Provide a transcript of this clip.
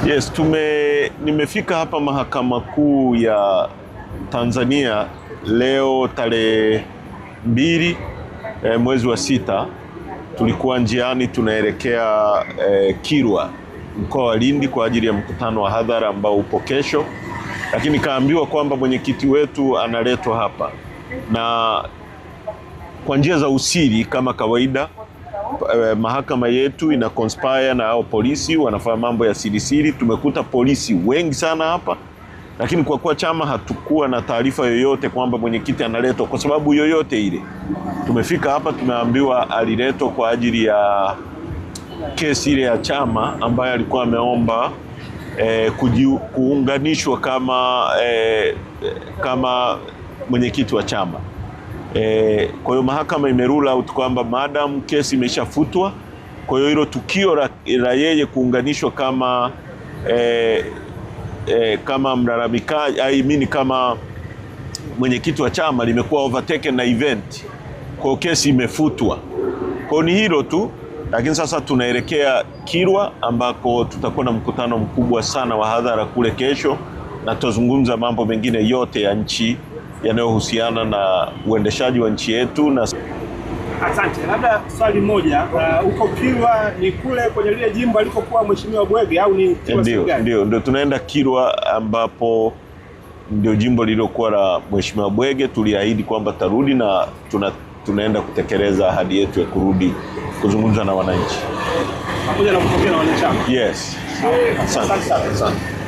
Yes, nimefika hapa Mahakama Kuu ya Tanzania leo tarehe 2 mwezi wa 6. Tulikuwa njiani tunaelekea Kilwa, mkoa wa Lindi kwa ajili ya mkutano wa hadhara ambao upo kesho, lakini kaambiwa kwamba mwenyekiti wetu analetwa hapa na kwa njia za usiri kama kawaida. Mahakama yetu ina conspire na hao polisi wanafanya mambo ya siri. Tumekuta polisi wengi sana hapa, lakini kwa kuwa chama hatukuwa na taarifa yoyote kwamba mwenyekiti analetwa kwa sababu yoyote ile. Tumefika hapa tumeambiwa aliletwa kwa ajili ya kesi ile ya chama ambayo alikuwa ameomba kuunganishwa kama mwenyekiti wa chama. Kwa hiyo mahakama imerule out kwamba madam kesi imeshafutwa, kwa hiyo hilo tukio la yeye kuunganishwa kama mlalamikaji kama mwenyekiti wa chama limekuwa overtaken na event, kwa hiyo kesi imefutwa. Kwa hiyo ni hilo tu, lakini sasa tunaelekea Kilwa ambako tutakuwa na mkutano mkubwa sana wa hadhara kule kesho, na tutazungumza mambo mengine yote ya nchi yanayohusiana na uendeshaji wa nchi yetu. Asante. Labda swali moja, uko Kilwa ni kule kwenye lile jimbo alipokuwa Mheshimiwa Bwege au ni Kilwa? Ndio tunaenda Kilwa ambapo ndio jimbo lililokuwa la Mheshimiwa Bwege. Tuliahidi kwamba tarudi na tunaenda kutekeleza ahadi yetu ya kurudi kuzungumza na wananchi pamoja na kupokea na wanachama. Yes. Asante.